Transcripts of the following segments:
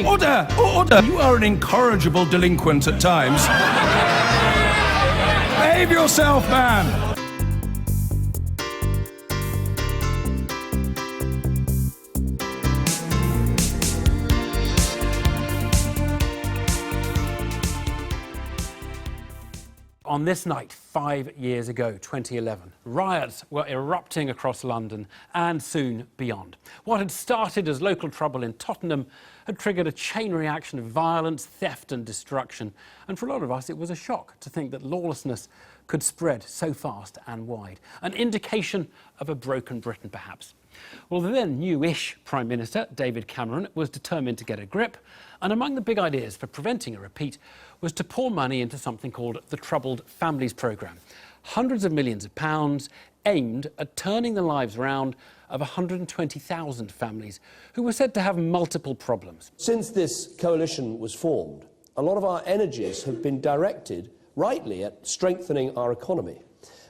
Order! Order! You are an incorrigible delinquent at times. Behave yourself, man! On this night, 5 years ago, 2011, riots were erupting across London and soon beyond. What had started as local trouble in Tottenham had triggered a chain reaction of violence, theft and destruction. And for a lot of us, it was a shock to think that lawlessness could spread so fast and wide. An indication of a broken Britain, perhaps. Well, the then new-ish Prime Minister, David Cameron, was determined to get a grip, and among the big ideas for preventing a repeat was to pour money into something called the Troubled Families Programme. Hundreds of millions of pounds aimed at turning the lives around of 120,000 families who were said to have multiple problems. Since this coalition was formed, a lot of our energies have been directed, rightly, at strengthening our economy.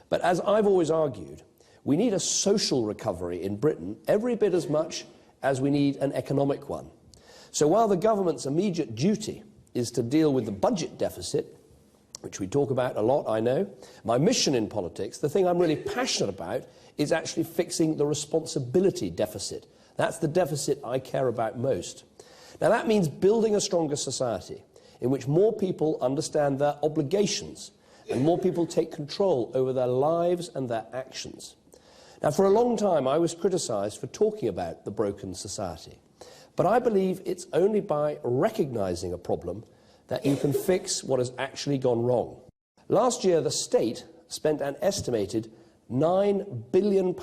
But as I've always argued, we need a social recovery in Britain every bit as much as we need an economic one. So while the government's immediate duty is to deal with the budget deficit, which we talk about a lot, I know, my mission in politics, the thing I'm really passionate about, is actually fixing the responsibility deficit. That's the deficit I care about most. Now that means building a stronger society in which more people understand their obligations and more people take control over their lives and their actions. Now, for a long time, I was criticised for talking about the broken society. But I believe it's only by recognising a problem that you can fix what has actually gone wrong. Last year, the state spent an estimated £9 billion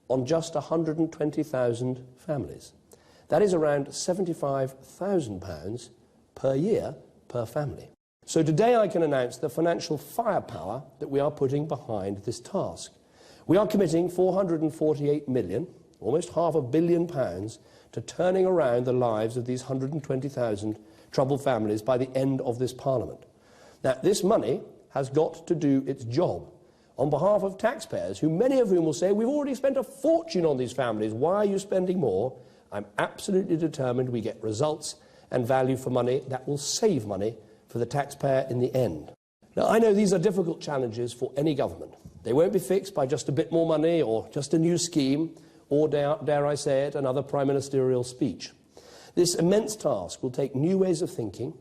on just 120,000 families. That is around £75,000 per year per family. So today I can announce the financial firepower that we are putting behind this task. We are committing £448 million, almost £500 million, to turning around the lives of these 120,000 troubled families by the end of this Parliament. Now, this money has got to do its job on behalf of taxpayers, who many of whom will say, we've already spent a fortune on these families, why are you spending more? I'm absolutely determined we get results and value for money that will save money for the taxpayer in the end. Now, I know these are difficult challenges for any government. They won't be fixed by just a bit more money or just a new scheme or, dare I say it, another prime ministerial speech. This immense task will take new ways of thinking,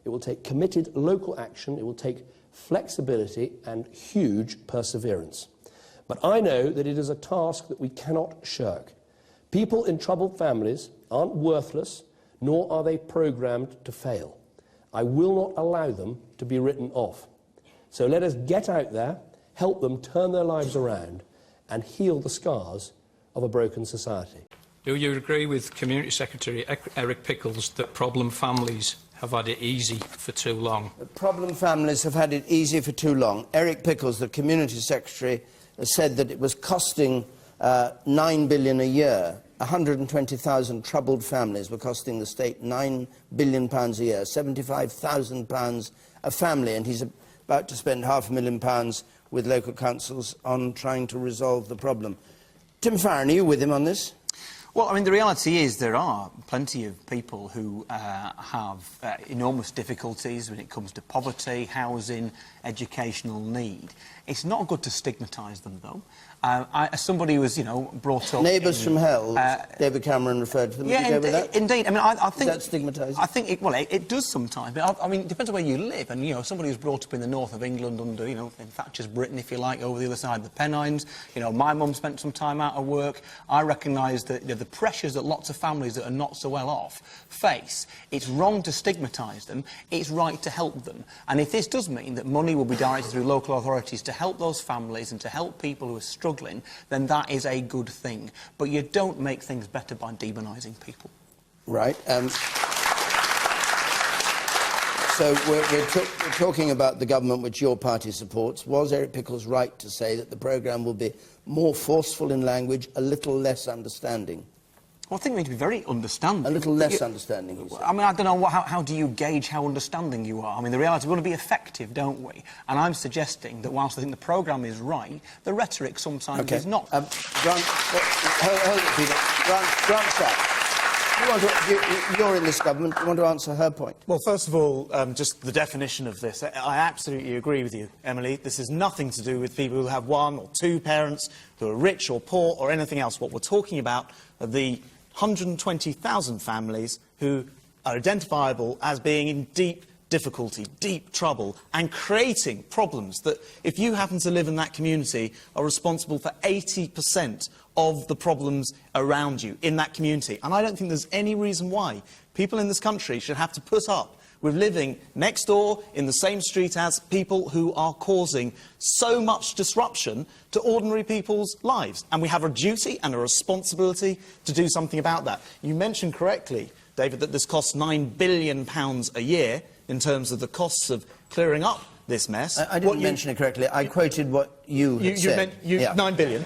it will take committed local action, it will take flexibility and huge perseverance. But I know that it is a task that we cannot shirk. People in troubled families aren't worthless, nor are they programmed to fail. I will not allow them to be written off. So let us get out there, help them turn their lives around and heal the scars of a broken society. Do you agree with Community Secretary Eric Pickles that problem families have had it easy for too long? Problem families have had it easy for too long. Eric Pickles, the Community Secretary, said that it was costing £9 billion a year. 120,000 troubled families were costing the state £9 billion a year, £75,000 a family, and he's about to spend £500,000 with local councils on trying to resolve the problem. Tim Farron, are you with him on this? Well, I mean, the reality is there are plenty of people who have enormous difficulties when it comes to poverty, housing, educational need. It's not good to stigmatise them, though. As somebody who was, you know, brought up... Neighbours from hell, David Cameron referred to them. Yeah, indeed. I mean, I think... Is that stigmatising? I think, it does sometimes. But I mean, it depends on where you live. And, you know, somebody who's brought up in the north of England under, you know, in Thatcher's Britain, if you like, over the other side of the Pennines. You know, my mum spent some time out of work. I recognise that, you know, the pressures that lots of families that are not so well off face. It's wrong to stigmatise them. It's right to help them. And if this does mean that money will be directed through local authorities to help those families and to help people who are struggling, then that is a good thing. But you don't make things better by demonising people. Right. So we're talking about the government which your party supports. Was Eric Pickles right to say that the programme will be more forceful in language, a little less understanding? Well, I think we need to be very understanding. A little less understanding, he said. I mean, I don't know, how do you gauge how understanding you are? I mean, the reality, we want to be effective, don't we? And I'm suggesting that whilst I think the programme is right, the rhetoric sometimes is not. Grant, hold it, Peter. Grant, stop. You're in this government. You want to answer her point? Well, first of all, just the definition of this. I absolutely agree with you, Emily. This has nothing to do with people who have one or two parents, who are rich or poor or anything else. What we're talking about are the 120,000 families who are identifiable as being in deep difficulty, deep trouble, and creating problems that, if you happen to live in that community, are responsible for 80% of the problems around you in that community. And I don't think there's any reason why people in this country should have to put up with living next door in the same street as people who are causing so much disruption to ordinary people's lives. And we have a duty and a responsibility to do something about that. You mentioned correctly, David, that this costs £9 billion a year in terms of the costs of clearing up this mess. I didn't mention it correctly. I quoted what you had said. You meant 9 billion.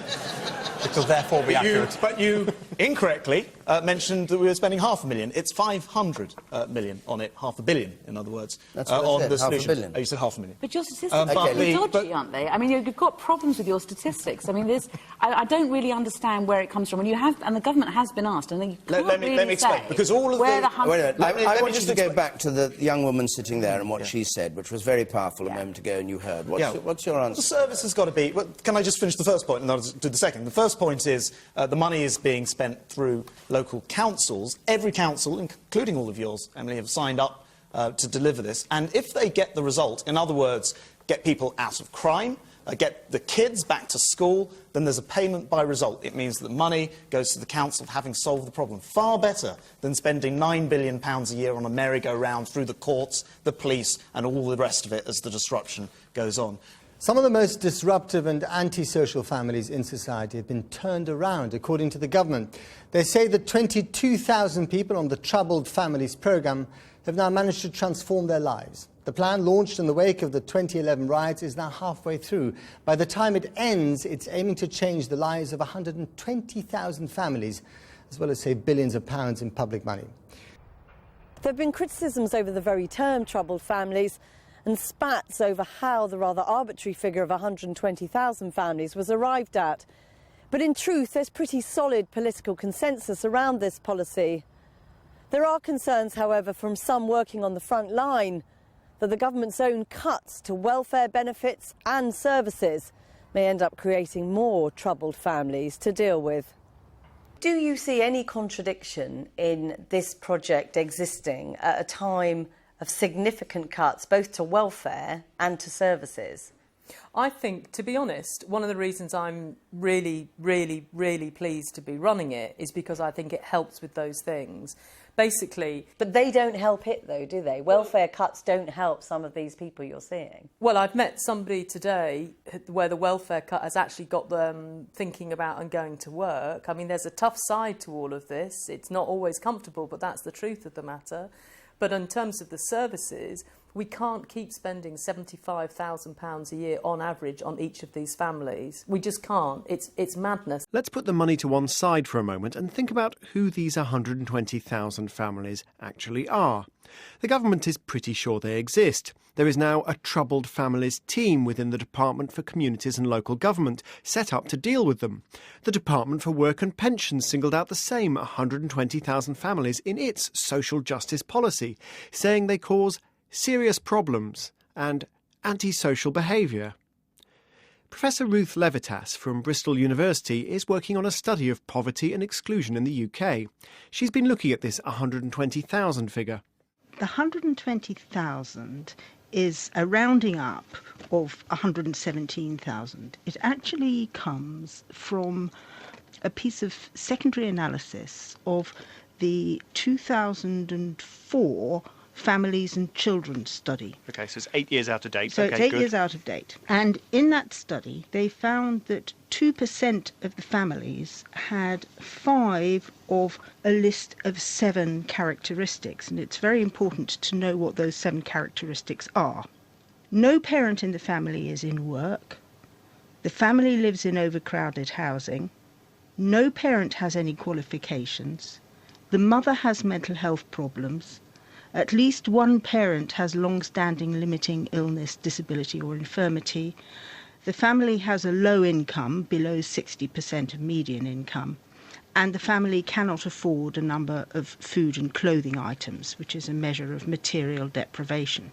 Which will therefore be accurate. But you incorrectly mentioned that we were spending £500,000. It's 500 million on it, £500 million, in other words. That's what I said, the £500 solution. million. Oh, you said £500,000. But your statistics are really dodgy, aren't they? I mean, you've got problems with your statistics. I mean, I don't really understand where it comes from. And the government has been asked, and you can't let me explain. Because all of where the... the I want just to go back to the young woman sitting there and what she said, which was very powerful a moment ago, and you heard. What's your answer? The service has got to be... Well, can I just finish the first point and then I'll do the second? The first point is the money is being spent through local councils. Every council, including all of yours, Emily, have signed up to deliver this. And if they get the result, in other words, get people out of crime, get the kids back to school, then there's a payment by result. It means that the money goes to the council having solved the problem. Far better than spending £9 billion a year on a merry-go-round through the courts, the police and all the rest of it as the disruption goes on. Some of the most disruptive and antisocial families in society have been turned around, according to the government. They say that 22,000 people on the Troubled Families programme have now managed to transform their lives. The plan, launched in the wake of the 2011 riots, is now halfway through. By the time it ends, it's aiming to change the lives of 120,000 families, as well as save billions of pounds in public money. There have been criticisms over the very term troubled families and spats over how the rather arbitrary figure of 120,000 families was arrived at. But in truth, there's pretty solid political consensus around this policy. There are concerns, however, from some working on the front line that the government's own cuts to welfare benefits and services may end up creating more troubled families to deal with. Do you see any contradiction in this project existing at a time of significant cuts, both to welfare and to services? I think, to be honest, one of the reasons I'm really, really, really pleased to be running it is because I think it helps with those things. Basically... But they don't help it, though, do they? Welfare cuts don't help some of these people you're seeing. Well, I've met somebody today where the welfare cut has actually got them thinking about and going to work. I mean, there's a tough side to all of this. It's not always comfortable, but that's the truth of the matter. But in terms of the services, we can't keep spending £75,000 a year on average on each of these families. We just can't. It's madness. Let's put the money to one side for a moment and think about who these 120,000 families actually are. The government is pretty sure they exist. There is now a Troubled Families team within the Department for Communities and Local Government set up to deal with them. The Department for Work and Pensions singled out the same 120,000 families in its social justice policy, saying they cause serious problems and antisocial behaviour. Professor Ruth Levitas from Bristol University is working on a study of poverty and exclusion in the UK. She's been looking at this 120,000 figure. The 120,000 is a rounding up of 117,000. It actually comes from a piece of secondary analysis of the 2004 Families and Children study. OK, so it's 8 years out of date. So it's 8 years out of date. And in that study, they found that 2% of the families had 5 of a list of 7 characteristics. And it's very important to know what those 7 characteristics are. No parent in the family is in work. The family lives in overcrowded housing. No parent has any qualifications. The mother has mental health problems. At least one parent has long-standing limiting illness, disability or infirmity. The family has a low income, below 60% of median income, and the family cannot afford a number of food and clothing items, which is a measure of material deprivation.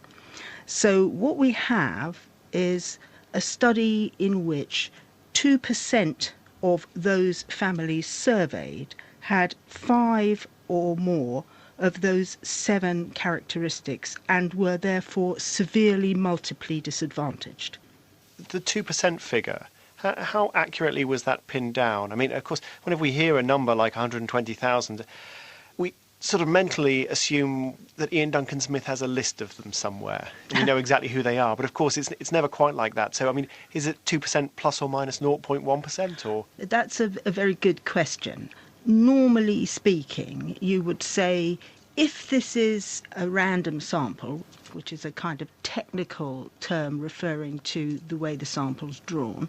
So what we have is a study in which 2% of those families surveyed had 5 or more of those 7 characteristics and were therefore severely multiply disadvantaged. The 2% figure, how accurately was that pinned down? I mean, of course, whenever we hear a number like 120,000, we sort of mentally assume that Ian Duncan Smith has a list of them somewhere. And we know exactly who they are, but of course it's never quite like that. So, I mean, is it 2% plus or minus 0.1% or? That's a very good question. Normally speaking, you would say if this is a random sample, which is a kind of technical term referring to the way the sample's drawn,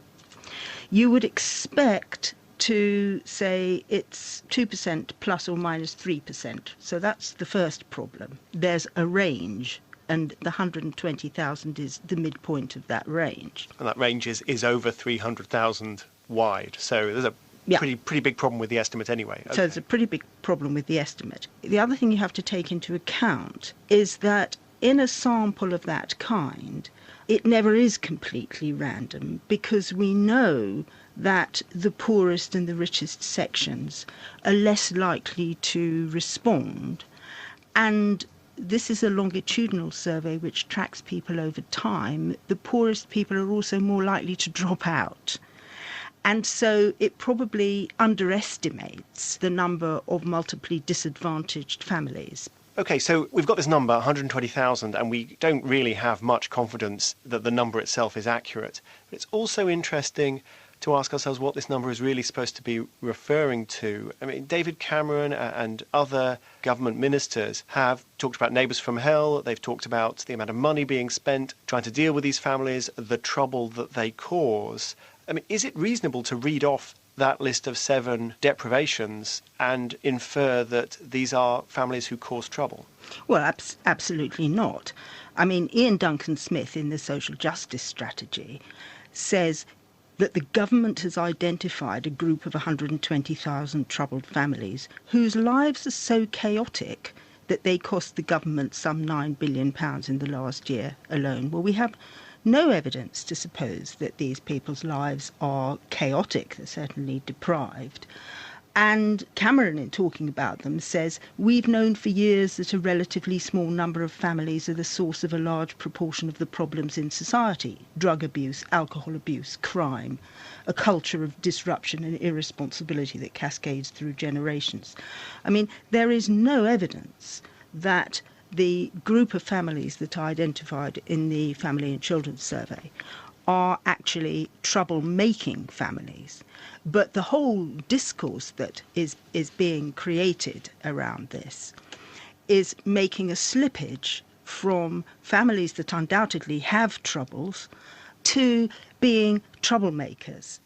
you would expect to say it's 2% plus or minus 3%. So that's the first problem. There's a range, and the 120,000 is the midpoint of that range. And that range is over 300,000 wide. So there's a pretty big problem with the estimate anyway. Okay. So there's a pretty big problem with the estimate. The other thing you have to take into account is that in a sample of that kind, it never is completely random, because we know that the poorest and the richest sections are less likely to respond. And this is a longitudinal survey which tracks people over time. The poorest people are also more likely to drop out. And so it probably underestimates the number of multiply disadvantaged families. OK, so we've got this number, 120,000, and we don't really have much confidence that the number itself is accurate. But it's also interesting to ask ourselves what this number is really supposed to be referring to. I mean, David Cameron and other government ministers have talked about neighbours from hell. They've talked about the amount of money being spent trying to deal with these families, the trouble that they cause. I mean, is it reasonable to read off that list of 7 deprivations and infer that these are families who cause trouble? Well, absolutely not. I mean, Ian Duncan Smith in the social justice strategy says that the government has identified a group of 120,000 troubled families whose lives are so chaotic that they cost the government some £9 billion in the last year alone. Well, we have no evidence to suppose that these people's lives are chaotic. They're certainly deprived. And Cameron, in talking about them, says, we've known for years that a relatively small number of families are the source of a large proportion of the problems in society: drug abuse, alcohol abuse, crime, a culture of disruption and irresponsibility that cascades through generations. I mean, there is no evidence that the group of families that are identified in the Family and Children's Survey are actually trouble-making families. But the whole discourse that is being created around this is making a slippage from families that undoubtedly have troubles to being troublemakers.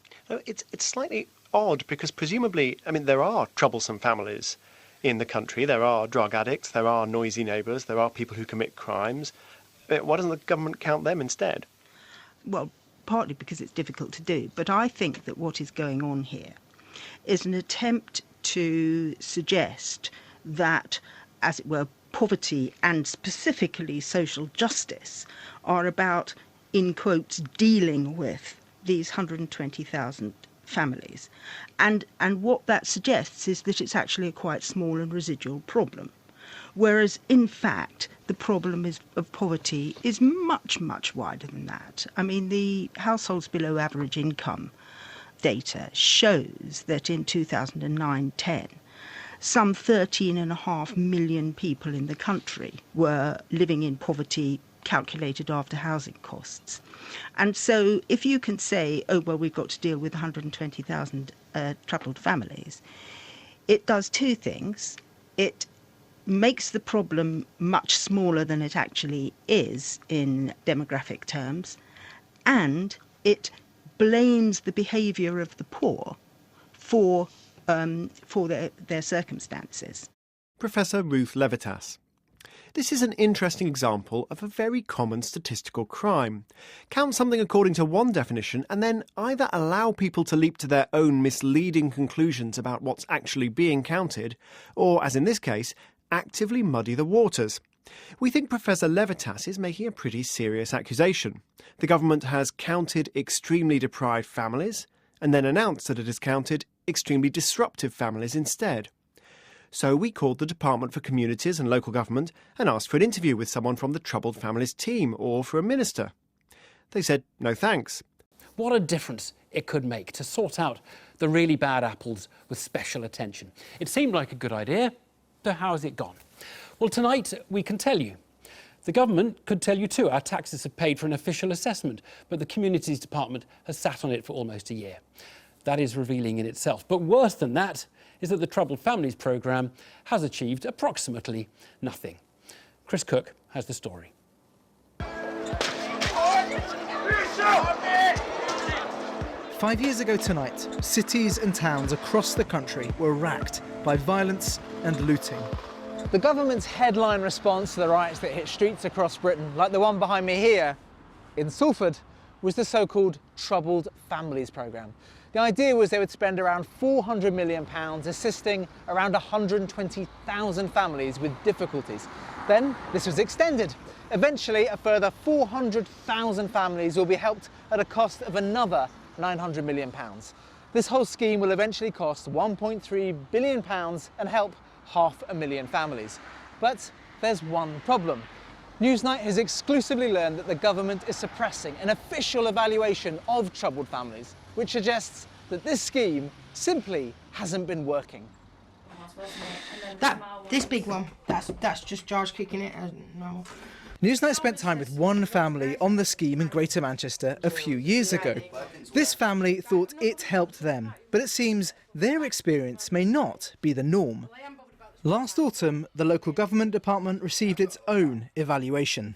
It's slightly odd because presumably, I mean, there are troublesome families in the country. There are drug addicts, there are noisy neighbours, there are people who commit crimes. Why doesn't the government count them instead? Well, partly because it's difficult to do, but I think that what is going on here is an attempt to suggest that, as it were, poverty and specifically social justice are about, in quotes, dealing with these 120,000 families. And what that suggests is that it's actually a quite small and residual problem. Whereas, in fact, the problem of poverty is much, much wider than that. I mean, the households below average income data shows that in 2009-10, some 13.5 million people in the country were living in poverty calculated after housing costs. And so if you can say, oh, well, we've got to deal with 120,000 troubled families, it does two things. It makes the problem much smaller than it actually is in demographic terms, and it blames the behaviour of the poor for their circumstances. Professor Ruth Levitas. This is an interesting example of a very common statistical crime. Count something according to one definition and then either allow people to leap to their own misleading conclusions about what's actually being counted, or, as in this case, actively muddy the waters. We think Professor Levitas is making a pretty serious accusation. The government has counted extremely deprived families and then announced that it has counted extremely disruptive families instead. So we called the Department for Communities and Local Government and asked for an interview with someone from the Troubled Families team or for a minister. They said no thanks. What a difference it could make to sort out the really bad apples with special attention. It seemed like a good idea, so how has it gone? Well, tonight we can tell you. The government could tell you too. Our taxes have paid for an official assessment, but the Communities Department has sat on it for almost a year. That is revealing in itself. But worse than that is that the Troubled Families programme has achieved approximately nothing. Chris Cook has the story. 5 years ago tonight, cities and towns across the country were racked by violence and looting. The government's headline response to the riots that hit streets across Britain, like the one behind me here in Salford, was the so-called Troubled Families programme. The idea was they would spend around £400 million assisting around 120,000 families with difficulties. Then this was extended. Eventually, a further 400,000 families will be helped at a cost of another £900 million. This whole scheme will eventually cost £1.3 billion and help 500,000 families. But there's one problem. Newsnight has exclusively learned that the government is suppressing an official evaluation of troubled families, which suggests that this scheme simply hasn't been working. This big one, that's just George kicking it as normal. Newsnight spent time with one family on the scheme in Greater Manchester a few years ago. This family thought it helped them, but it seems their experience may not be the norm. Last autumn, the local government department received its own evaluation.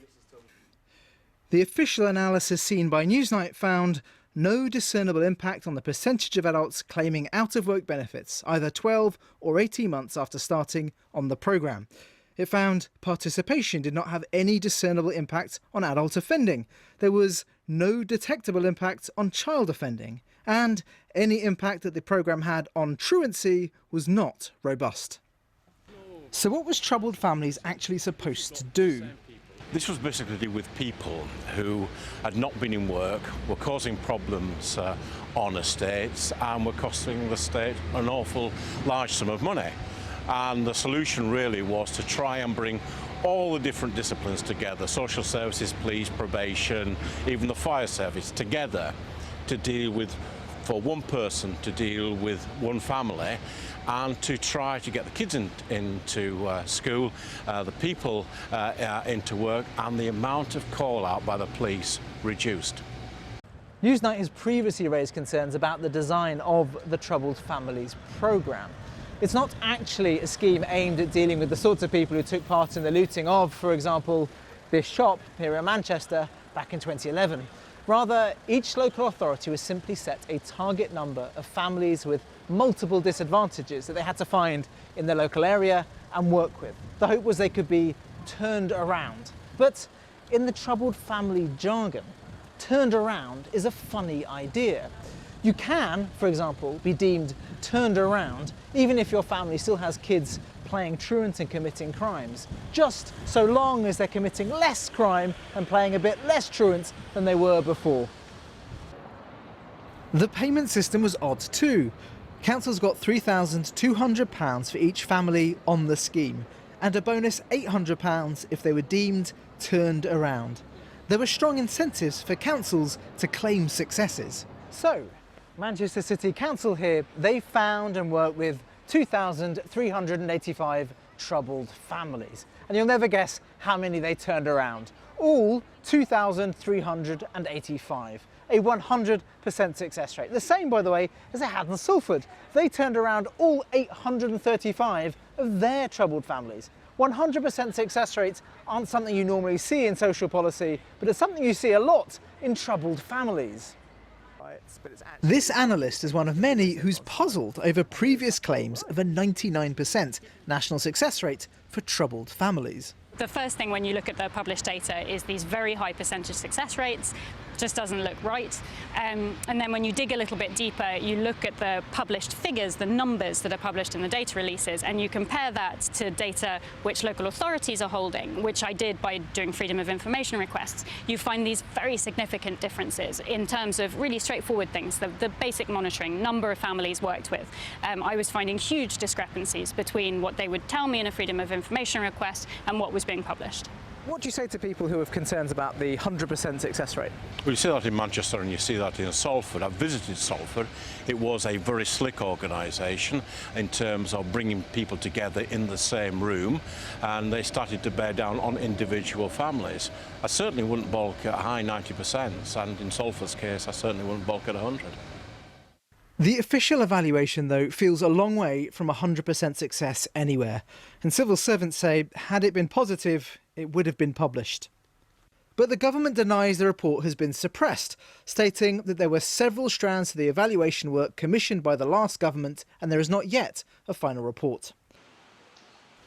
The official analysis seen by Newsnight found no discernible impact on the percentage of adults claiming out-of-work benefits, either 12 or 18 months after starting on the programme. It found participation did not have any discernible impact on adult offending. There was no detectable impact on child offending, and any impact that the programme had on truancy was not robust. So what was Troubled Families actually supposed to do? This was basically to do with people who had not been in work, were causing problems on estates and were costing the state an awful large sum of money. And the solution really was to try and bring all the different disciplines together, social services, police, probation, even the fire service, together to deal with, for one person to deal with one family, and to try to get the kids into school, the people into work, and the amount of call out by the police reduced. Newsnight has previously raised concerns about the design of the Troubled Families programme. It's not actually a scheme aimed at dealing with the sorts of people who took part in the looting of, for example, this shop here in Manchester back in 2011. Rather, each local authority was simply set a target number of families with multiple disadvantages that they had to find in their local area and work with. The hope was they could be turned around. But in the troubled family jargon, turned around is a funny idea. You can, for example, be deemed turned around even if your family still has kids playing truant and committing crimes, just so long as they're committing less crime and playing a bit less truant than they were before. The payment system was odd too. Councils got £3,200 for each family on the scheme, and a bonus £800 if they were deemed turned around. There were strong incentives for councils to claim successes. So, Manchester City Council here, they found and worked with 2,385 troubled families. And you'll never guess how many they turned around. All 2,385. A 100% success rate. The same, by the way, as they had in Salford. They turned around all 835 of their troubled families. 100% success rates aren't something you normally see in social policy, but it's something you see a lot in troubled families. This analyst is one of many who's puzzled over previous claims of a 99% national success rate for troubled families. The first thing when you look at the published data is these very high percentage success rates. Just doesn't look right. And then when you dig a little bit deeper, you look at the published figures, the numbers that are published in the data releases, and you compare that to data which local authorities are holding, which I did by doing freedom of information requests. You find these very significant differences in terms of really straightforward things, the basic monitoring, number of families worked with. I was finding huge discrepancies between what they would tell me in a freedom of information request and what was being published. What do you say to people who have concerns about the 100% success rate? Well, you see that in Manchester and you see that in Salford. I've visited Salford. It was a very slick organisation in terms of bringing people together in the same room, and they started to bear down on individual families. I certainly wouldn't balk at a high 90%, and in Salford's case, I certainly wouldn't balk at 100. The official evaluation, though, feels a long way from 100% success anywhere. And civil servants say, had it been positive, it would have been published. But the government denies the report has been suppressed, stating that there were several strands to the evaluation work commissioned by the last government and there is not yet a final report.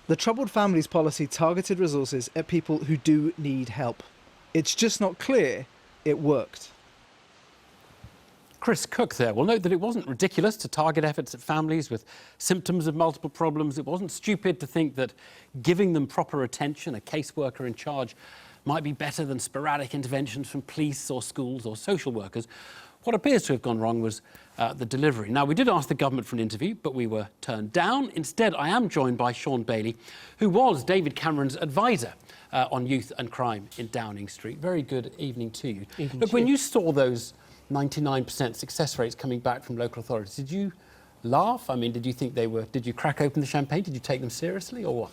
The Troubled Families policy targeted resources at people who do need help. It's just not clear it worked. Chris Cook there. Well, note that it wasn't ridiculous to target efforts at families with symptoms of multiple problems. It wasn't stupid to think that giving them proper attention, a caseworker in charge, might be better than sporadic interventions from police or schools or social workers. What appears to have gone wrong was the delivery. Now, we did ask the government for an interview, but we were turned down. Instead, I am joined by Sean Bailey, who was David Cameron's advisor on youth and crime in Downing Street. Very good evening to you. Look, when you saw those 99% success rates coming back from local authorities, did you laugh? I mean, did you think did you crack open the champagne? Did you take them seriously or what?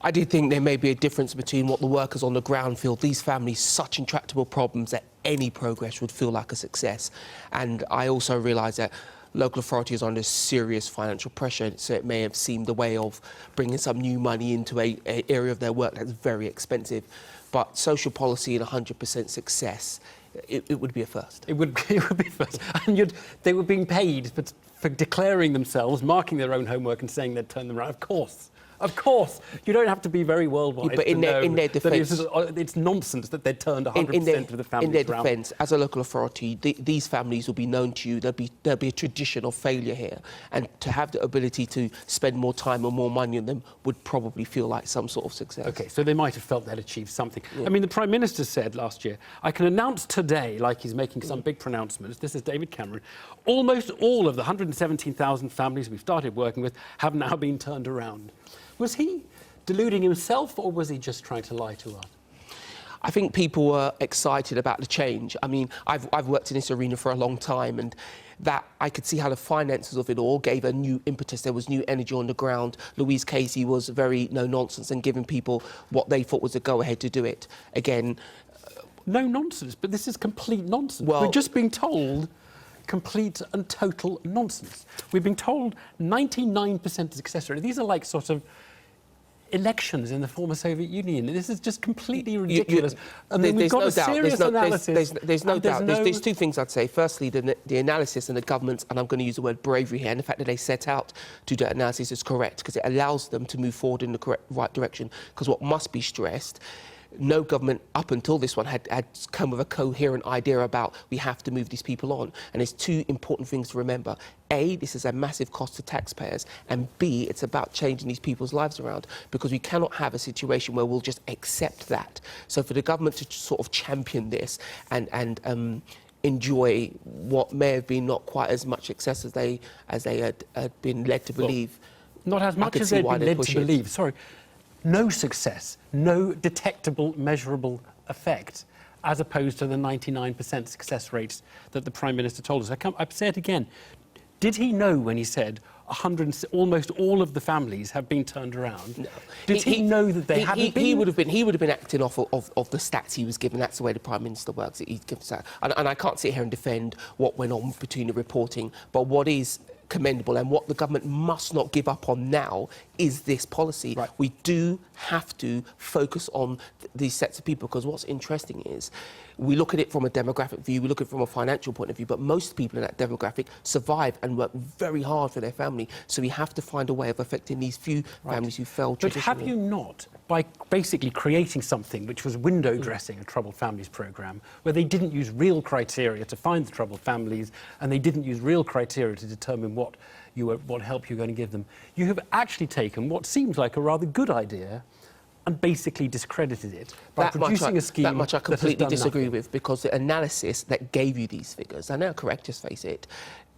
I do think there may be a difference between what the workers on the ground feel. These families, such intractable problems that any progress would feel like a success. And I also realise that local authorities are under serious financial pressure, so it may have seemed a way of bringing some new money into an area of their work that's very expensive. But social policy and 100% success, it would be a first. It would be a first. And they were being paid for declaring themselves, marking their own homework and saying they'd turn them around. Of course. You don't have to be very worldwide but in their defence, it's nonsense that they'd turned 100% of the families around. In their defence, as a local authority, these families will be known to you. There'll be a tradition of failure here. And to have the ability to spend more time or more money on them would probably feel like some sort of success. OK, so they might have felt they'd achieved something. Yeah. I mean, the Prime Minister said last year, I can announce today, like he's making some big pronouncements, this is David Cameron, almost all of the 117,000 families we've started working with have now been turned around. Was he deluding himself, or was he just trying to lie to us? I think people were excited about the change. I mean, I've worked in this arena for a long time, and that I could see how the finances of it all gave a new impetus. There was new energy on the ground. Louise Casey was very no-nonsense and giving people what they thought was a go-ahead to do it. Again... No nonsense, but this is complete nonsense. Well, we're just being told complete and total nonsense. We've been told 99% success rate. These are like sort of elections in the former Soviet Union. This is just completely ridiculous. And then we've got a serious analysis. There's no doubt. There's two things I'd say. Firstly, the analysis and the government, and I'm going to use the word bravery here, and the fact that they set out to do that analysis is correct, because it allows them to move forward in the right direction. Because what must be stressed, no government up until this one had come with a coherent idea about we have to move these people on. And there's two important things to remember. A, this is a massive cost to taxpayers, and B, it's about changing these people's lives around, because we cannot have a situation where we'll just accept that. So for the government to sort of champion this and enjoy what may have been not quite as much success as they had been led to believe. Not as much as they'd been led to believe. Sorry. No success, no detectable, measurable effect, as opposed to the 99% success rates that the Prime Minister told us. I say it again. Did he know when he said almost all of the families have been turned around? No. Did he know that they hadn't been? He would have been acting off of the stats he was given. That's the way the Prime Minister works. And I can't sit here and defend what went on between the reporting, but what is commendable, and what the government must not give up on now is this policy. Right. We do have to focus on these sets of people, because what's interesting is we look at it from a demographic view, we look at it from a financial point of view, but most people in that demographic survive and work very hard for their family. So we have to find a way of affecting these few families who fell But traditionally. have you not, by basically creating something which was window dressing a troubled families programme, where they didn't use real criteria to find the troubled families, and they didn't use real criteria to determine what help you're going to give them, you have actually taken what seems like a rather good idea and basically discredited it by producing a scheme that much I completely that has done disagree nothing. with, because the analysis that gave you these figures, and they're correct, just face it,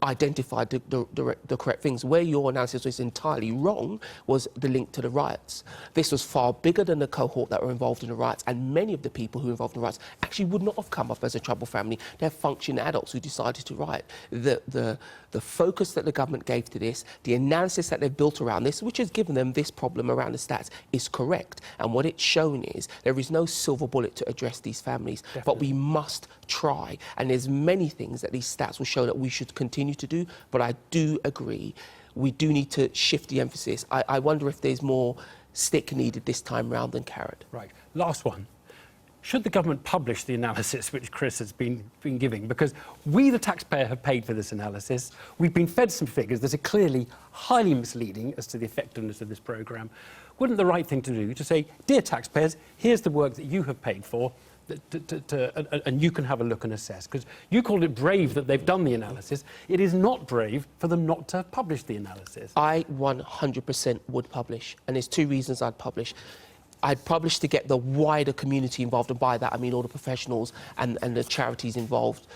identified the correct things. Where your analysis was entirely wrong was the link to the riots. This was far bigger than the cohort that were involved in the riots, and many of the people who were involved in the riots actually would not have come up as a troubled family. They're functioning adults who decided to riot. The focus that the government gave to this, the analysis that they've built around this, which has given them this problem around the stats, is correct. And what it's shown is there is no silver bullet to address these families, but we must try. And there's many things that these stats will show that we should continue to do, but I do agree we do need to shift the emphasis. I wonder if there's more stick needed this time round than carrot. Right. Last one. Should the government publish the analysis which Chris has been giving? Because we, the taxpayer, have paid for this analysis. We've been fed some figures that are clearly highly misleading as to the effectiveness of this programme. Wouldn't the right thing to do to say, dear taxpayers, here's the work that you have paid for, and you can have a look and assess? Because you called it brave that they've done the analysis. It is not brave for them not to have published the analysis. I 100% would publish, and there's two reasons I'd publish. I'd publish to get the wider community involved, and by that I mean all the professionals and the charities involved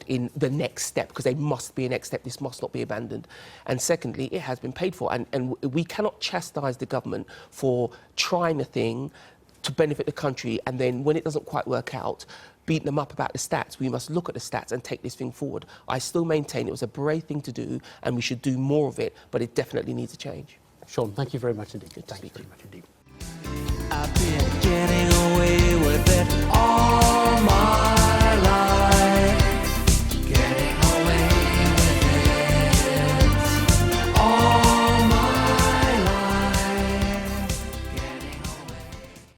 in the next step, because they must be a next step. This must not be abandoned. And secondly, it has been paid for, and we cannot chastise the government for trying a thing to benefit the country, and then when it doesn't quite work out, beating them up about the stats. We must look at the stats and take this thing forward. I still maintain it was a brave thing to do, and we should do more of it, but it definitely needs a change. Sean, thank you very much indeed. Thank you very much indeed. I've been